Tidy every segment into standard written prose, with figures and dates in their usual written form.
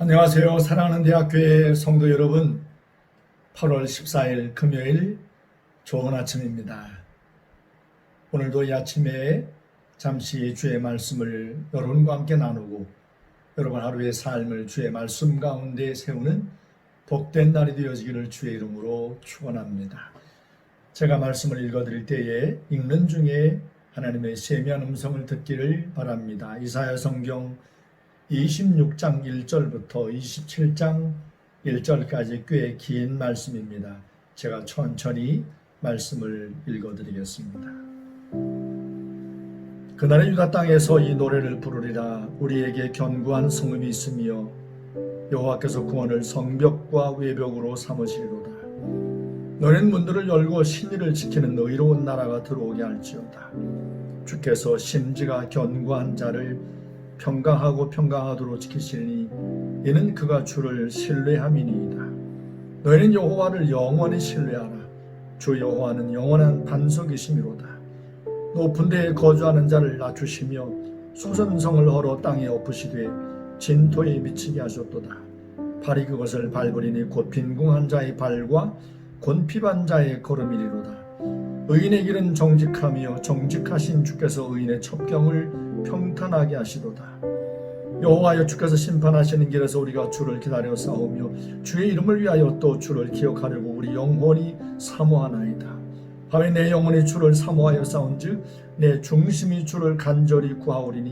안녕하세요. 사랑하는 대학교의 성도 여러분, 8월 14일 금요일 좋은 아침입니다. 오늘도 이 아침에 잠시 주의 말씀을 여러분과 함께 나누고 여러분 하루의 삶을 주의 말씀 가운데 세우는 복된 날이 되어지기를 주의 이름으로 축원합니다. 제가 말씀을 읽어드릴 때에 읽는 중에 하나님의 세미한 음성을 듣기를 바랍니다. 이사야 성경 26장 1절부터 27장 1절까지 꽤 긴 말씀입니다. 제가 천천히 말씀을 읽어드리겠습니다. 그날의 유다 땅에서 이 노래를 부르리라. 우리에게 견고한 성읍이 있으며 여호와께서 구원을 성벽과 외벽으로 삼으시리로다. 너희는 문들을 열고 신의를 지키는 의로운 나라가 들어오게 할지어다. 주께서 심지가 견고한 자를 평강하고 평강하도록 지키시니 이는 그가 주를 신뢰함이니이다. 너희는 여호와를 영원히 신뢰하라. 주 여호와는 영원한 반석이시미로다. 높은 데에 거주하는 자를 낮추시며 수선성을 헐어 땅에 엎으시되 진토에 미치게 하셨도다. 발이 그것을 밟으리니 곧 빈궁한 자의 발과 곤핍한 자의 걸음이리로다. 의인의 길은 정직하며 정직하신 주께서 의인의 첩경을 평탄하게 하시도다. 여호와여, 주께서 심판하시는 길에서 우리가 주를 기다려 싸우며 주의 이름을 위하여 또 주를 기억하려고 우리 영혼이 사모하나이다. 밤에 내 영혼이 주를 사모하여 싸운즉 내 중심이 주를 간절히 구하오리니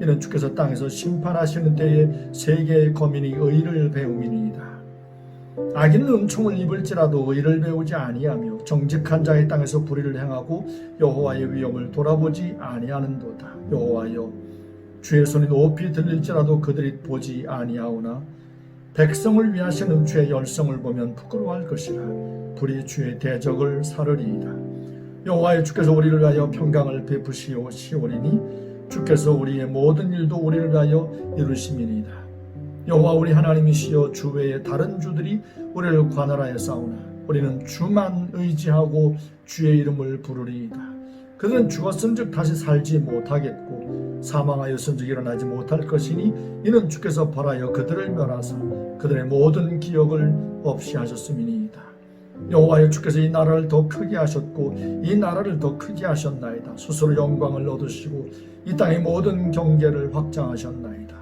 이는 주께서 땅에서 심판하시는 때에 세계의 거민이 의를 배움이니이다. 악인은 은총을 입을지라도 의를 배우지 아니하며 정직한 자의 땅에서 불의를 행하고 여호와의 위엄을 돌아보지 아니하는도다. 여호와여, 주의 손이 높이 들릴지라도 그들이 보지 아니하오나 백성을 위하시는 주의 열성을 보면 부끄러워할 것이라. 불이 주의 대적을 사르리이다. 여호와여, 주께서 우리를 위하여 평강을 베푸시오리니 주께서 우리의 모든 일도 우리를 위하여 이루심이니이다. 여호와 우리 하나님이시여, 주 외에 다른 주들이 우리를 관할하여 싸우나 우리는 주만 의지하고 주의 이름을 부르리이다. 그들은 죽었은즉 다시 살지 못하겠고 사망하였은즉 일어나지 못할 것이니 이는 주께서 벌하여 그들을 멸하사 그들의 모든 기억을 없이 하셨음이니이다. 여호와여, 주께서 이 나라를 더 크게 하셨고 이 나라를 더 크게 하셨나이다. 스스로 영광을 얻으시고 이 땅의 모든 경계를 확장하셨나이다.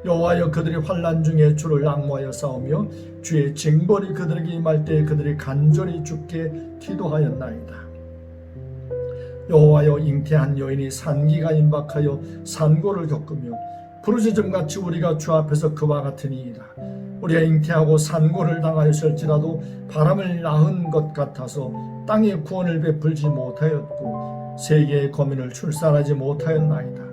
여호와여, 그들이 환난 중에 주를 앙모하여 싸우며 주의 징벌이 그들에게 임할 때에 그들이 간절히 주께 기도하였나이다. 여호와여, 잉태한 여인이 산기가 임박하여 산고를 겪으며 부르짖음같이 우리가 주 앞에서 그와 같으니이다. 우리가 잉태하고 산고를 당하였을지라도 바람을 낳은 것 같아서 땅에 구원을 베풀지 못하였고 세계의 거민을 출산하지 못하였나이다.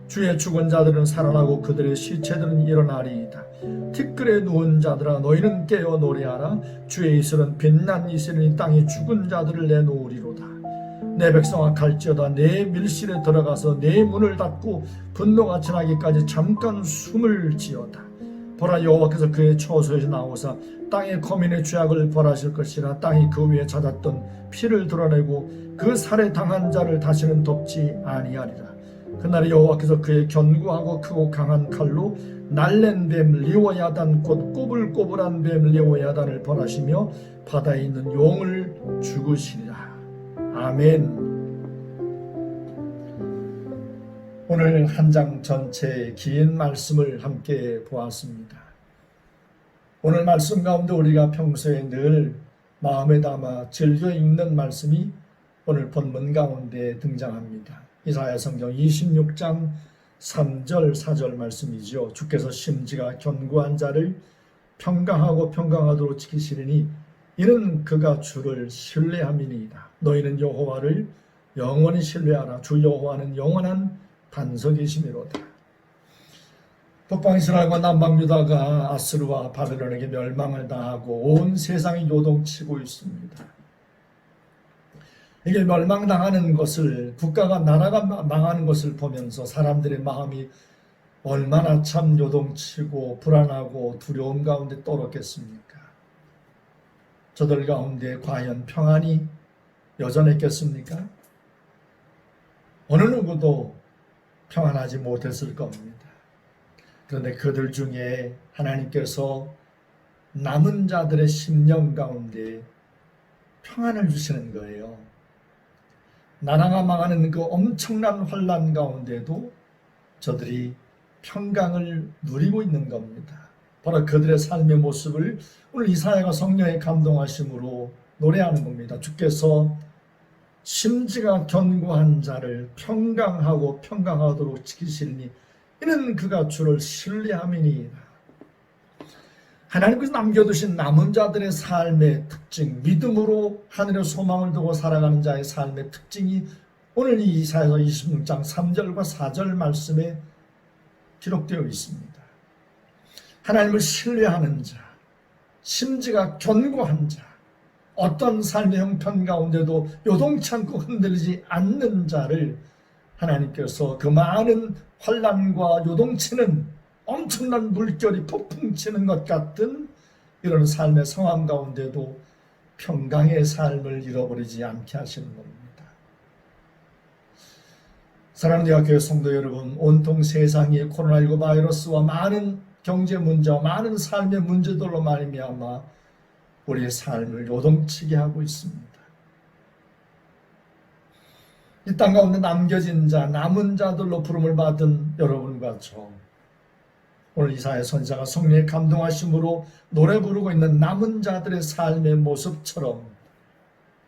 주의 죽은 자들은 살아나고 그들의 시체들은 일어나리이다. 티끌에 누운 자들아, 너희는 깨어 노래하라. 주의 이슬은 빛난 이슬이니 땅이 죽은 자들을 내놓으리로다. 내 백성아, 갈지어다. 내 밀실에 들어가서 내 문을 닫고 분노가 지나기까지 잠깐 숨을 지어다. 보라, 여호와께서 그의 처소에서 나오사 땅의 거민의 죄악을 벌하실 것이라. 땅이 그 위에 찾았던 피를 드러내고 그 살해 당한 자를 다시는 덮지 아니하리라. 그날에 여호와께서 그의 견고하고 크고 강한 칼로 날랜 뱀 리워야단 곧 꼬불꼬불한 뱀 리워야단을 벌하시며 바다에 있는 용을 죽으시리라. 아멘. 오늘 한 장 전체의 긴 말씀을 함께 보았습니다. 오늘 말씀 가운데 우리가 평소에 늘 마음에 담아 즐겨 읽는 말씀이 오늘 본문 가운데 등장합니다. 이사야 성경 26장 3절 4절 말씀이지요. 주께서 심지가 견고한 자를 평강하고 평강하도록 지키시리니 이는 그가 주를 신뢰함이니이다. 너희는 여호와를 영원히 신뢰하라. 주 여호와는 영원한 반석이시미로다. 북방 이스라엘과 남방 유다가 아스루와 바벨론에게 멸망을 당하고 온 세상이 요동치고 있습니다. 이게 멸망당하는 것을, 국가가, 나라가 망하는 것을 보면서 사람들의 마음이 얼마나 참 요동치고 불안하고 두려움 가운데 떨었겠습니까? 저들 가운데 과연 평안이 여전했겠습니까? 어느 누구도 평안하지 못했을 겁니다. 그런데 그들 중에 하나님께서 남은 자들의 심령 가운데 평안을 주시는 거예요. 나라가 망하는 그 엄청난 환난 가운데도 저들이 평강을 누리고 있는 겁니다. 바로 그들의 삶의 모습을 오늘 이사야가 성령의 감동하심으로 노래하는 겁니다. 주께서 심지가 견고한 자를 평강하고 평강하도록 지키시니 이는 그가 주를 신뢰함이니이다. 하나님께서 남겨두신 남은 자들의 삶의 특징, 믿음으로 하늘의 소망을 두고 살아가는 자의 삶의 특징이 오늘 이 이사야서 26장 3절과 4절 말씀에 기록되어 있습니다. 하나님을 신뢰하는 자, 심지가 견고한 자, 어떤 삶의 형편 가운데도 요동치 않고 흔들리지 않는 자를 하나님께서 그 많은 환난과 요동치는 엄청난 물결이 폭풍치는 것 같은 이런 삶의 상황 가운데도 평강의 삶을 잃어버리지 않게 하시는 겁니다. 사랑하는 대학교의 성도 여러분, 온통 세상이 코로나19 바이러스와 많은 경제 문제와 많은 삶의 문제들로 말미암아 우리의 삶을 요동치게 하고 있습니다. 이 땅 가운데 남겨진 자, 남은 자들로 부름을 받은 여러분과 저, 오늘 이사야 선지자가 성령의 감동하심으로 노래 부르고 있는 남은 자들의 삶의 모습처럼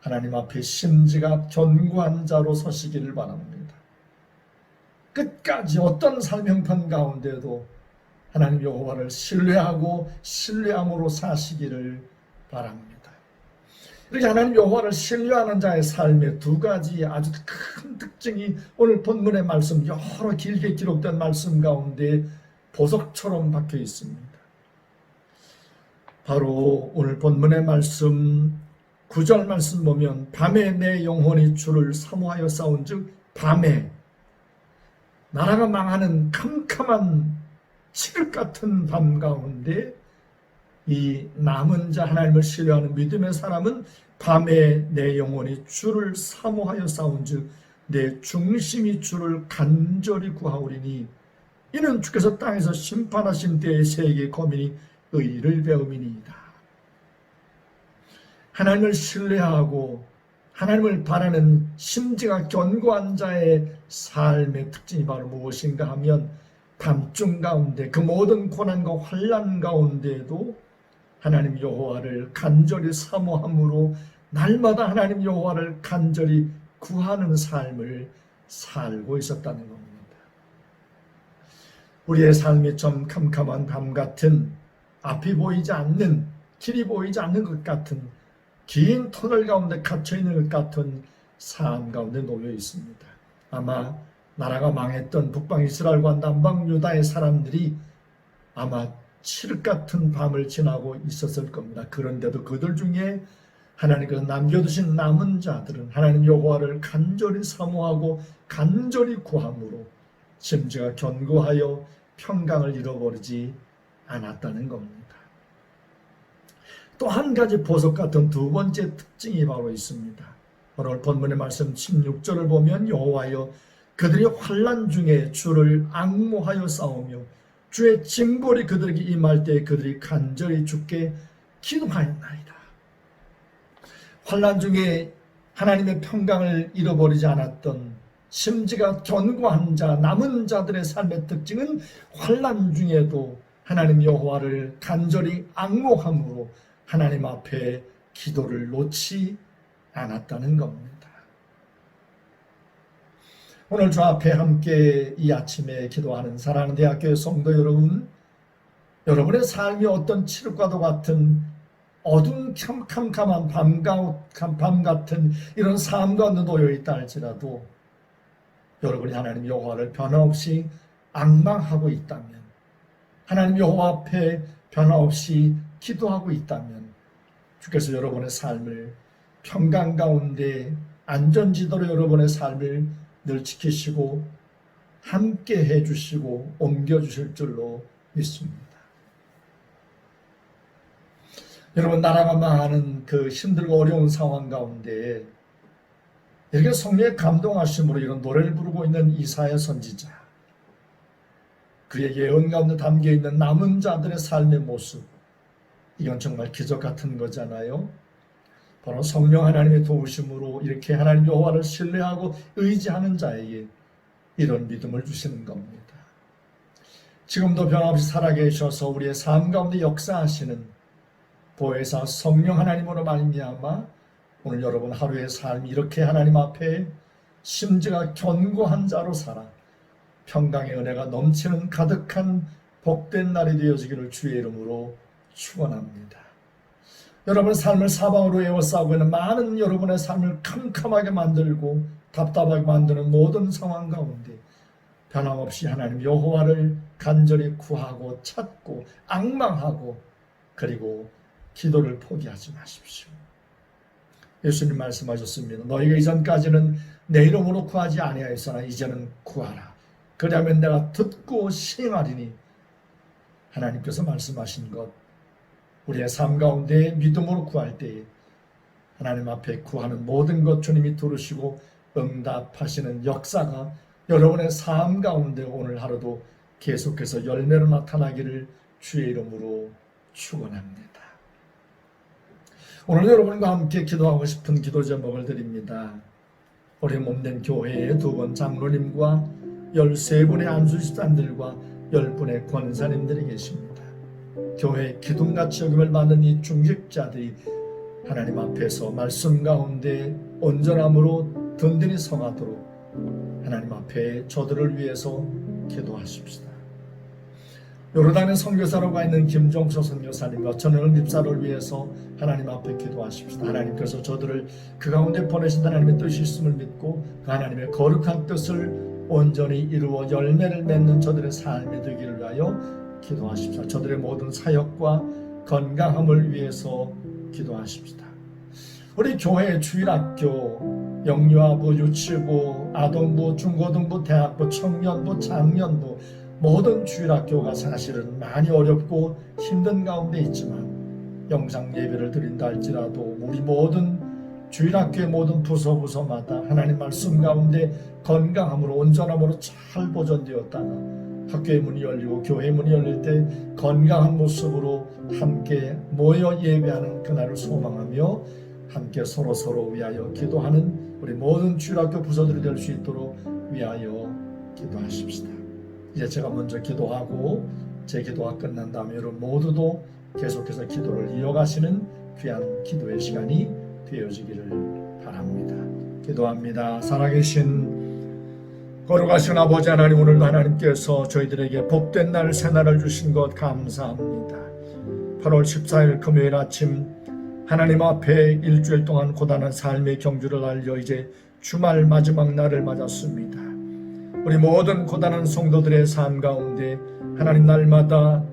하나님 앞에 심지가 견고한 자로 서시기를 바랍니다. 끝까지 어떤 삶 형편 가운데도 하나님 여호와를 신뢰하고 신뢰함으로 사시기를 바랍니다. 이렇게 하나님 여호와를 신뢰하는 자의 삶의 두 가지 아주 큰 특징이 오늘 본문의 말씀, 여러 길게 기록된 말씀 가운데 보석처럼 박혀 있습니다. 바로 오늘 본문의 말씀 9절 말씀 보면 밤에 내 영혼이 주를 사모하여 싸운즉, 밤에 나라가 망하는 캄캄한 칠흑 같은 밤 가운데 이 남은 자, 하나님을 신뢰하는 믿음의 사람은 밤에 내 영혼이 주를 사모하여 싸운즉 내 중심이 주를 간절히 구하오리니 이는 주께서 땅에서 심판하신 때의 세계 거민이 의를 배움이니이다. 하나님을 신뢰하고 하나님을 바라는 심지가 견고한 자의 삶의 특징이 바로 무엇인가 하면 밤중 가운데 그 모든 고난과 환난 가운데에도 하나님 여호와를 간절히 사모함으로 날마다 하나님 여호와를 간절히 구하는 삶을 살고 있었다는 겁니다. 우리의 삶이 좀 캄캄한 밤 같은, 앞이 보이지 않는, 길이 보이지 않는 것 같은 긴 터널 가운데 갇혀있는 것 같은 삶 가운데 놓여 있습니다. 아마 나라가 망했던 북방 이스라엘과 남방 유다의 사람들이 아마 칠흑 같은 밤을 지나고 있었을 겁니다. 그런데도 그들 중에 하나님께서 남겨두신 남은 자들은 하나님 여호와를 간절히 사모하고 간절히 구함으로 심지가 견고하여 평강을 잃어버리지 않았다는 겁니다. 또 한 가지 보석 같은 두 번째 특징이 바로 있습니다. 오늘 본문의 말씀 16절을 보면 여호와여 그들이 환난 중에 주를 앙모하여 싸우며 주의 징벌이 그들에게 임할 때 그들이 간절히 주께 기도하였나이다. 환난 중에 하나님의 평강을 잃어버리지 않았던 심지가 견고한 자, 남은 자들의 삶의 특징은 환난 중에도 하나님 여호와를 간절히 앙모함으로 하나님 앞에 기도를 놓지 않았다는 겁니다. 오늘 저 앞에 함께 이 아침에 기도하는 사랑하는 대학교의 성도 여러분, 여러분의 삶이 어떤 칠흑과도 같은 어두운 캄캄한 밤 같은 이런 삶 가운데 놓여 있다 할지라도 여러분이 하나님 여호와를 변함없이 앙망하고 있다면, 하나님 여호와 앞에 변함없이 기도하고 있다면 주께서 여러분의 삶을 평강 가운데 안전지도로 여러분의 삶을 늘 지키시고 함께 해주시고 옮겨주실 줄로 믿습니다. 여러분, 나라가 망하는 그 힘들고 어려운 상황 가운데 이렇게 성령의 감동하심으로 이런 노래를 부르고 있는 이사야 선지자, 그의 예언 가운데 담겨있는 남은 자들의 삶의 모습, 이건 정말 기적 같은 거잖아요. 바로 성령 하나님의 도우심으로 이렇게 하나님 여호와를 신뢰하고 의지하는 자에게 이런 믿음을 주시는 겁니다. 지금도 변함없이 살아계셔서 우리의 삶 가운데 역사하시는 보혜사 성령 하나님으로 말미암아 오늘 여러분 하루의 삶이 이렇게 하나님 앞에 심지가 견고한 자로 살아 평강의 은혜가 넘치는 가득한 복된 날이 되어지기를 주의 이름으로 축원합니다. 여러분의 삶을 사방으로 에워싸고 있는 많은 여러분의 삶을 캄캄하게 만들고 답답하게 만드는 모든 상황 가운데 변함없이 하나님 여호와를 간절히 구하고 찾고 앙망하고 그리고 기도를 포기하지 마십시오. 예수님 말씀하셨습니다. 너희가 이전까지는 내 이름으로 구하지 아니하였으나 이제는 구하라. 그러면 내가 듣고 시행하리니. 하나님께서 말씀하신 것, 우리의 삶 가운데 믿음으로 구할 때에 하나님 앞에 구하는 모든 것 주님이 들으시고 응답하시는 역사가 여러분의 삶 가운데 오늘 하루도 계속해서 열매로 나타나기를 주의 이름으로 축원합니다. 오늘 여러분과 함께 기도하고 싶은 기도 제목을 드립니다. 우리 몸된 교회의 2분 장로님과 13분의 안수집사님들과 10분의 권사님들이 계십니다. 교회의 기둥같이 여김을 받는 이 중직자들이 하나님 앞에서 말씀 가운데 온전함으로 든든히 성하도록 하나님 앞에 저들을 위해서 기도하십시다. 요르단에 선교사로 가 있는 김종서 선교사님과 전영을 집사를 위해서 하나님 앞에 기도하십시다. 하나님께서 저들을 그 가운데 보내신 하나님의 뜻이 있음을 믿고 그 하나님의 거룩한 뜻을 온전히 이루어 열매를 맺는 저들의 삶이 되기를 위하여 기도하십시다. 저들의 모든 사역과 건강함을 위해서 기도하십시다. 우리 교회 주일학교, 영유아부, 유치부, 아동부, 중고등부, 대학부, 청년부, 장년부 모든 주일학교가 사실은 많이 어렵고 힘든 가운데 있지만 영상 예배를 드린다 할지라도 우리 모든 주일학교의 모든 부서마다 하나님 말씀 가운데 건강함으로 온전함으로 잘 보존되었다가 학교의 문이 열리고 교회 문이 열릴 때 건강한 모습으로 함께 모여 예배하는 그날을 소망하며 함께 서로 위하여 기도하는 우리 모든 주일학교 부서들이 될 수 있도록 위하여 기도하십시다. 이제 제가 먼저 기도하고 제 기도가 끝난 다음에 여러분 모두도 계속해서 기도를 이어가시는 귀한 기도의 시간이 되어지기를 바랍니다. 기도합니다. 살아계신 거룩하신 아버지 하나님, 오늘도 하나님께서 저희들에게 복된 날 새날을 주신 것 감사합니다. 8월 14일 금요일 아침 하나님 앞에 일주일 동안 고단한 삶의 경주를 알려 이제 주말 마지막 날을 맞았습니다. 우리 모든 고단한 성도들의 삶 가운데 하나님 날마다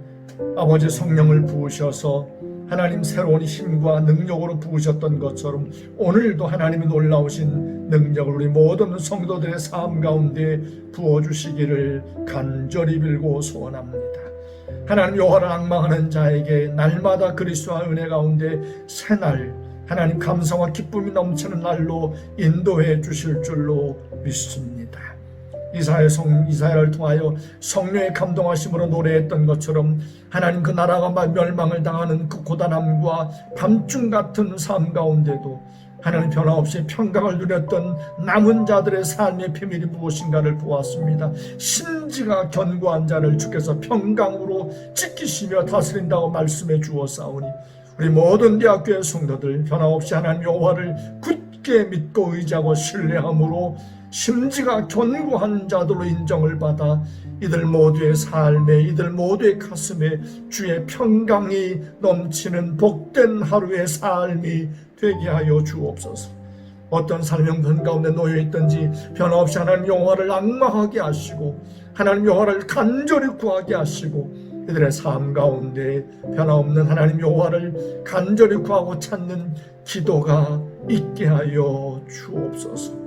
아버지 성령을 부으셔서 하나님 새로운 힘과 능력으로 부으셨던 것처럼 오늘도 하나님의 놀라우신 능력을 우리 모든 성도들의 삶 가운데 부어주시기를 간절히 빌고 소원합니다. 하나님 여호와를 앙망하는 자에게 날마다 그리스도와 은혜 가운데 새날 하나님 감사와 기쁨이 넘치는 날로 인도해 주실 줄로 믿습니다. 이사야를 통하여 성령의 감동하심으로 노래했던 것처럼 하나님 그 나라가 멸망을 당하는 그 고단함과 밤중 같은 삶 가운데도 하나님 변함없이 평강을 누렸던 남은 자들의 삶의 비밀이 무엇인가를 보았습니다. 심지가 견고한 자를 주께서 평강으로 지키시며 다스린다고 말씀해 주었사오니 우리 모든 대학교의 성도들 변함없이 하나님 여호와를 굳게 믿고 의지하고 신뢰함으로 심지가 견고한 자들로 인정을 받아 이들 모두의 삶에 이들 모두의 가슴에 주의 평강이 넘치는 복된 하루의 삶이 되게 하여 주옵소서. 어떤 삶의 형편 가운데 놓여있든지 변함없이 하나님 여호와를 앙망하게 하시고 하나님 여호와를 간절히 구하게 하시고 이들의 삶 가운데 변함없는 하나님 여호와를 간절히 구하고 찾는 기도가 있게 하여 주옵소서.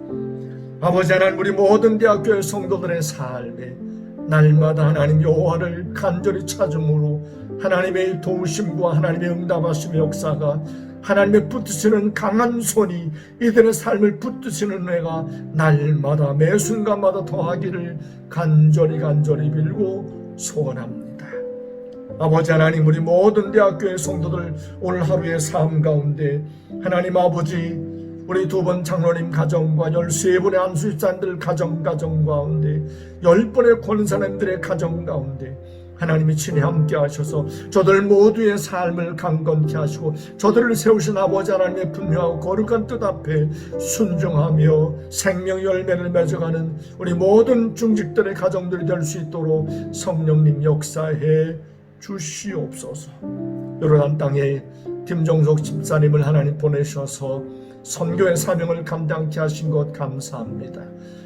아버지 하나님, 우리 모든 대학교의 성도들의 삶에 날마다 하나님 여호와를 간절히 찾음으로 하나님의 도우심과 하나님의 응답하심의 역사가 하나님의 붙드시는 강한 손이 이들의 삶을 붙드시는 은혜가 날마다 매 순간마다 더하기를 간절히 빌고 소원합니다. 아버지 하나님, 우리 모든 대학교의 성도들 오늘 하루의 삶 가운데 하나님 아버지, 우리 두 번 장로님 가정과 13분의 안수집사님들 가정 가운데 10분의 권사님들의 가정 가운데 하나님이 친히 함께 하셔서 저들 모두의 삶을 강건케 하시고 저들을 세우신 아버지 하나님의 분명하고 거룩한 뜻 앞에 순종하며 생명 열매를 맺어가는 우리 모든 중직들의 가정들이 될 수 있도록 성령님 역사해 주시옵소서. 요르단 땅에 김종석 집사님을 하나님 보내셔서 선교의 사명을 감당케 하신 것 감사합니다.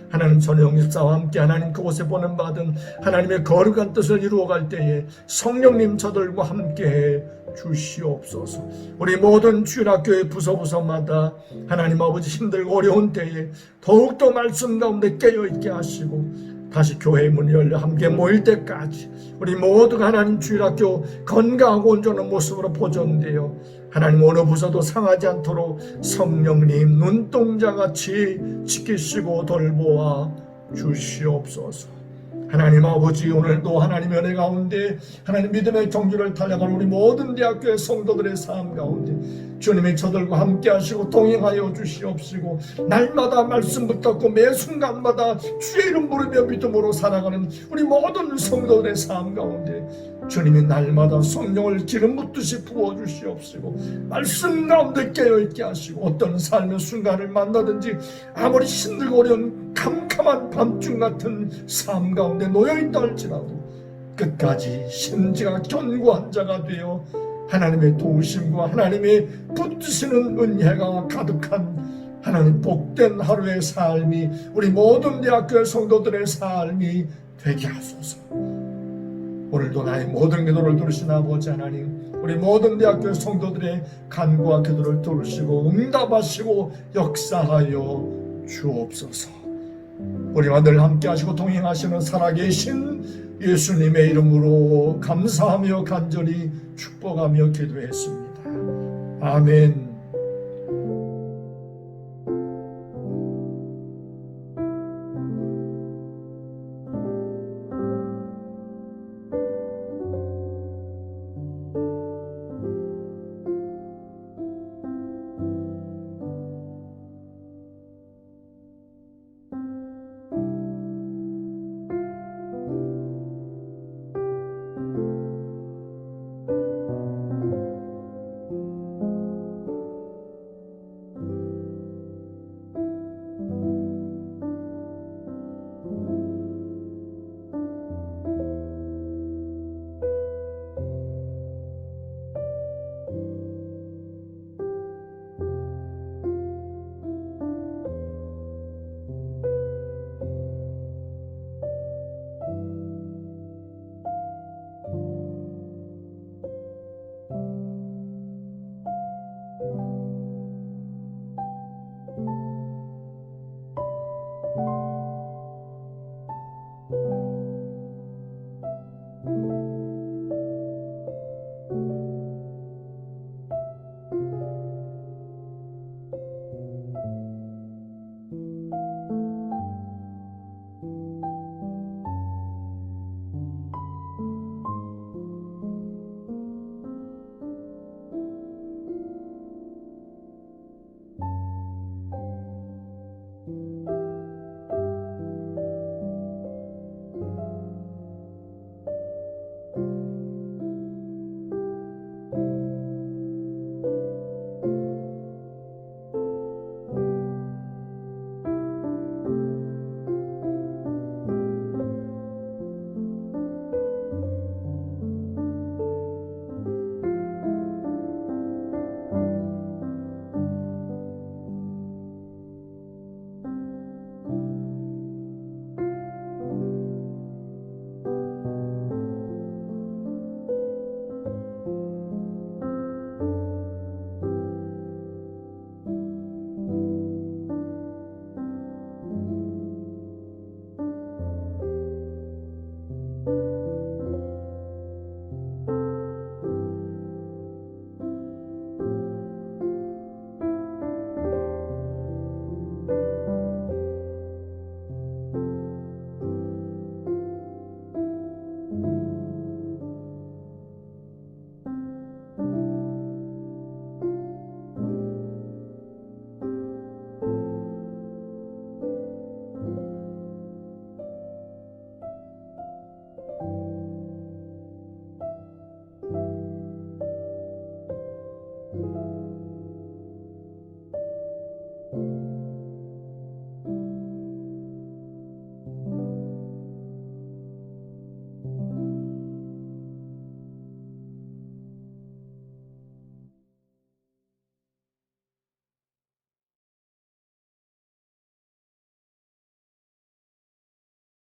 하나님 전영 집사와 함께 하나님 그곳에 보냄받은 하나님의 거룩한 뜻을 이루어갈 때에 성령님 저들과 함께해 주시옵소서. 우리 모든 주일학교의 부서마다 하나님 아버지 힘들고 어려운 때에 더욱더 말씀 가운데 깨어있게 하시고 다시 교회의 문이 열려 함께 모일 때까지 우리 모두가 하나님 주일학교 건강하고 온전한 모습으로 보존되어 하나님 어느 부서도 상하지 않도록 성령님 눈동자같이 지키시고 돌보아 주시옵소서. 하나님 아버지, 오늘도 하나님의 은혜 가운데 하나님 믿음의 경주를 달려가는 우리 모든 대학교의 성도들의 삶 가운데 주님이 저들과 함께 하시고 동행하여 주시옵시고 날마다 말씀 붙잡고 매 순간마다 주의 이름 부르며 믿음으로 살아가는 우리 모든 성도들의 삶 가운데 주님이 날마다 성령을 기름 붓듯이 부어주시옵시고 말씀 가운데 깨어있게 하시고 어떤 삶의 순간을 만나든지 아무리 힘들고 어려운 캄캄한 밤중 같은 삶 가운데 놓여있다 할지라도 끝까지 심지가 견고한 자가 되어 하나님의 도우심과 하나님의 붙드시는 은혜가 가득한 하나님 복된 하루의 삶이 우리 모든 대학교의 성도들의 삶이 되게 하소서. 오늘도 나의 모든 기도를 들으신 아버지 하나님, 우리 모든 대학교의 성도들의 간구와 기도를 들으시고 응답하시고 역사하여 주옵소서. 우리와 늘 함께 하시고 동행하시는 살아계신 예수님의 이름으로 감사하며 간절히 축복하며 기도했습니다. 아멘.